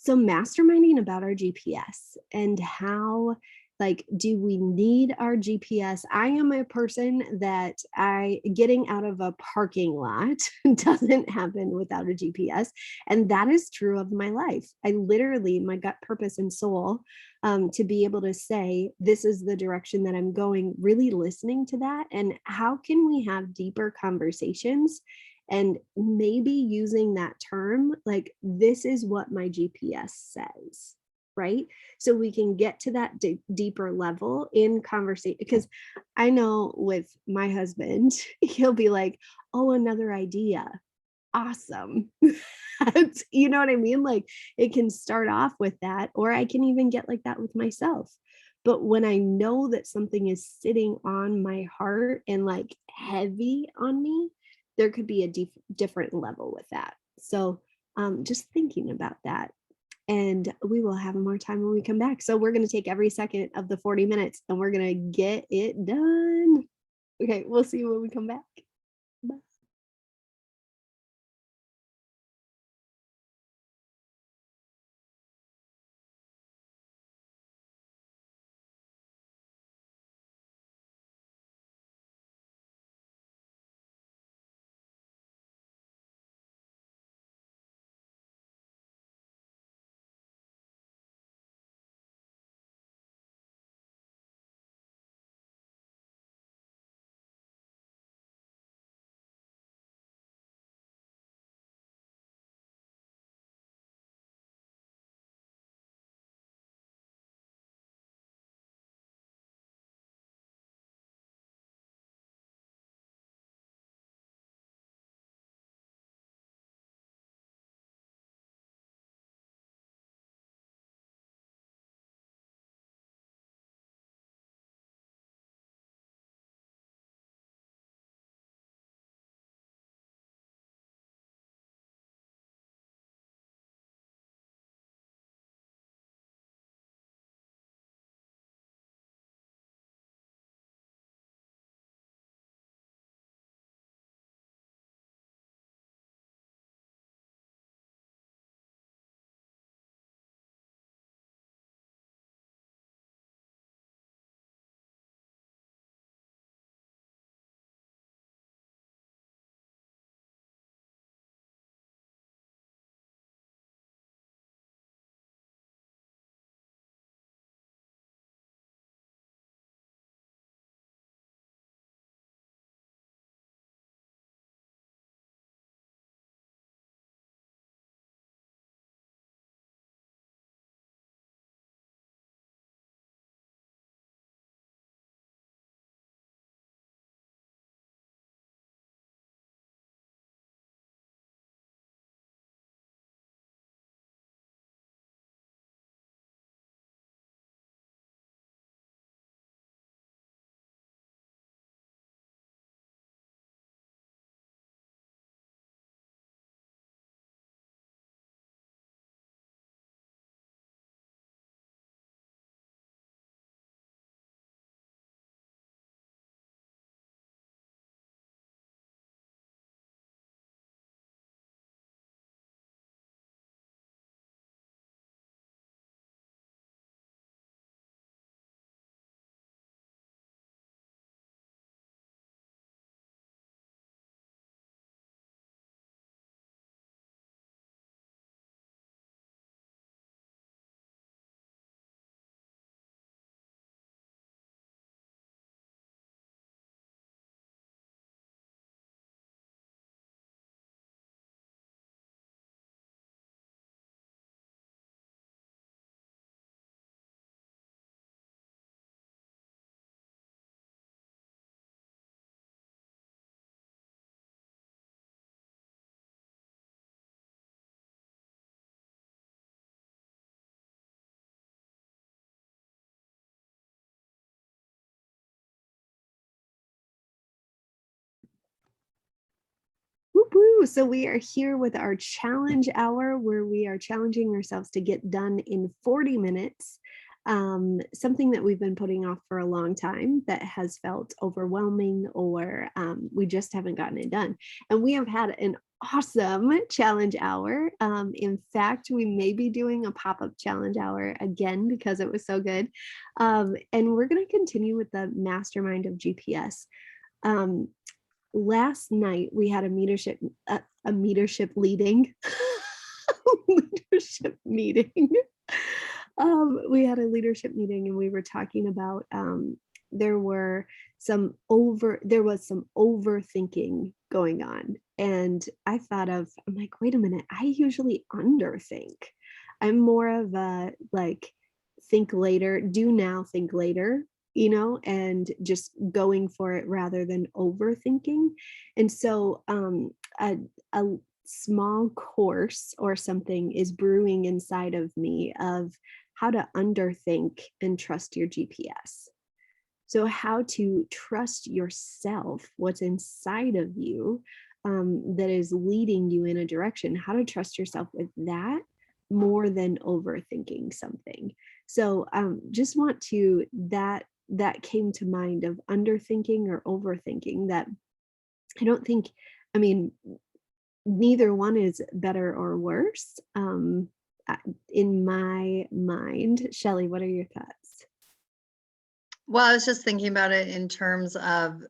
So masterminding about our GPS and how, like, do we need our GPS? I am a person that I getting out of a parking lot doesn't happen without a GPS. And that is true of my life. I literally, my gut purpose and soul, to be able to say, this is the direction that I'm going, really listening to that. And how can we have deeper conversations and maybe using that term like, this is what my GPS says, right? So we can get to that deeper level in conversation. Because I know with my husband, he'll be like, oh, another idea. Awesome. You know what I mean? Like, it can start off with that, or I can even get like that with myself. But when I know that something is sitting on my heart and like heavy on me, there could be a different level with that. So just thinking about that. And we will have more time when we come back. So we're going to take every second of the 40 minutes and we're going to get it done. Okay, we'll see you when we come back. Bye. Whoop, woo. So we are here with our challenge hour where we are challenging ourselves to get done in 40 minutes. Something that we've been putting off for a long time that has felt overwhelming, or we just haven't gotten it done. And we have had an awesome challenge hour. In fact, we may be doing a pop-up challenge hour again because it was so good. And we're going to continue with the mastermind of GPS. Um, Last night we had a leadership leading leadership meeting. We had a leadership meeting and we were talking about there was some overthinking going on. And I'm like, wait a minute, I usually underthink. I'm more of a like think later, do now, think later, and just going for it rather than overthinking. And so a small course or something is brewing inside of me of how to underthink and trust your GPS. So, how to trust yourself, what's inside of you that is leading you in a direction, how to trust yourself with that more than overthinking something. So, just want to, that came to mind of underthinking or overthinking that I don't think, I mean, neither one is better or worse in my mind. Shelley, what are your thoughts? Well, I was just thinking about it in terms of,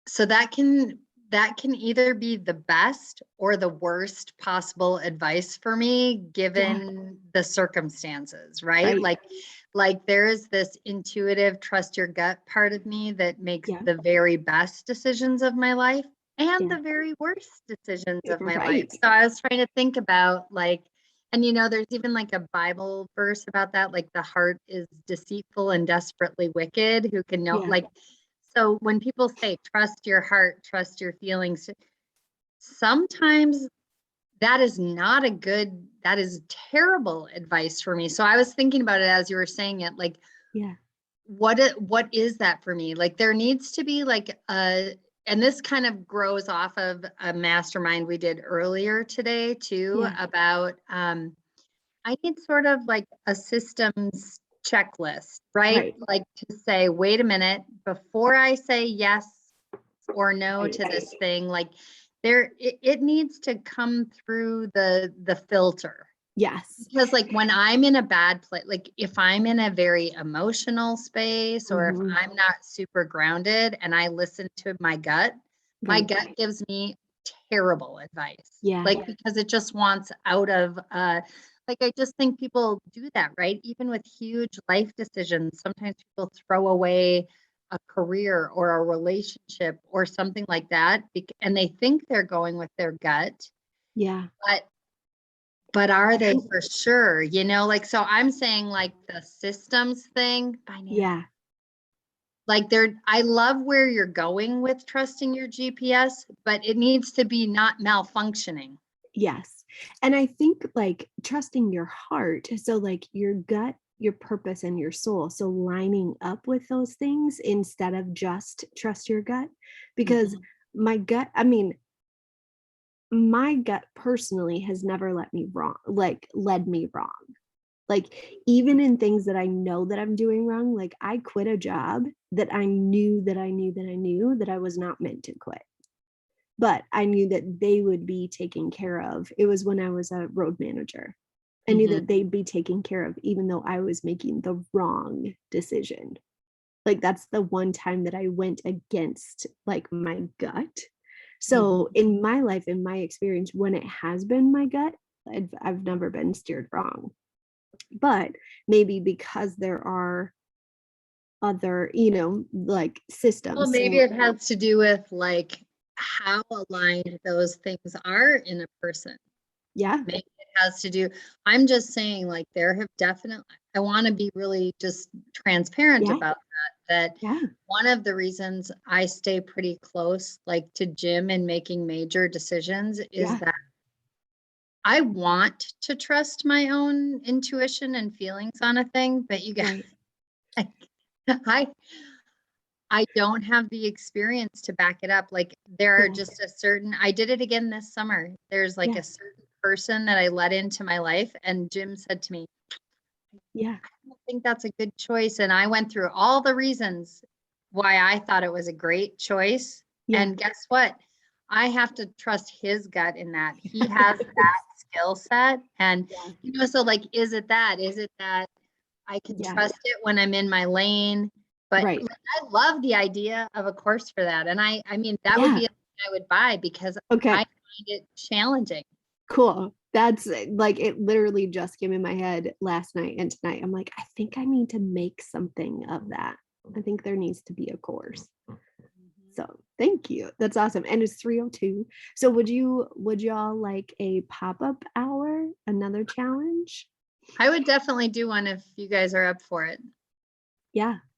so that can either be the best or the worst possible advice for me, given the circumstances, right? Like there is this intuitive trust your gut part of me that makes the very best decisions of my life and the very worst decisions of my life. So I was trying to think about like, and there's even like a Bible verse about that, like the heart is deceitful and desperately wicked, who can know, like, so when people say, trust your heart, trust your feelings, sometimes that is not that is terrible advice for me. So I was thinking about it as you were saying it, like, what is that for me? Like there needs to be like and this kind of grows off of a mastermind we did earlier today too, about, I need sort of like a systems checklist, right? Like to say, wait a minute, before I say yes or no to this thing, like it needs to come through the filter. Yes. Because like when I'm in a bad place, like if I'm in a very emotional space or if I'm not super grounded and I listen to my gut gives me terrible advice. Like because it just wants out of like I just think people do that, right? Even with huge life decisions, sometimes people throw away a career or a relationship or something like that, and they think they're going with their gut. But are they for sure? Like, so I'm saying like the systems thing. Like I love where you're going with trusting your GPS, but it needs to be not malfunctioning. Yes. And I think like trusting your heart, so like your gut, your purpose, and your soul. So lining up with those things instead of just trust your gut. Because my gut, I mean, my gut personally has never led me wrong. Like even in things that I know that I'm doing wrong, like I quit a job that I knew that I was not meant to quit. But I knew that they would be taken care of. It was when I was a road manager. I knew that they'd be taken care of, even though I was making the wrong decision. Like that's the one time that I went against like my gut. So in my life, in my experience, when it has been my gut, I've never been steered wrong. But maybe because there are other, like systems. Well, maybe it has to do with like how aligned those things are in a person. Maybe it has to do, I'm just saying like there have definitely, I want to be really just transparent about that one of the reasons I stay pretty close like to Jim in making major decisions is that I want to trust my own intuition and feelings on a thing, but you guys, I don't have the experience to back it up. Like there are just I did it again this summer. There's like a certain person that I let into my life and Jim said to me, I don't think that's a good choice. And I went through all the reasons why I thought it was a great choice. And guess what? I have to trust his gut in that. He has that skill set. And, Yeah. so like, is it that I can Yeah. trust it when I'm in my lane? But Right. like, I love the idea of a course for that. And I mean, that would Yeah. be a thing I would buy because I Okay. find it challenging. Cool. That's like, it literally just came in my head last night and tonight. I'm like, I think I need to make something of that. I think there needs to be a course. So thank you. That's awesome. And it's 3:02. So would y'all like a pop-up hour, another challenge? I would definitely do one if you guys are up for it. Yeah.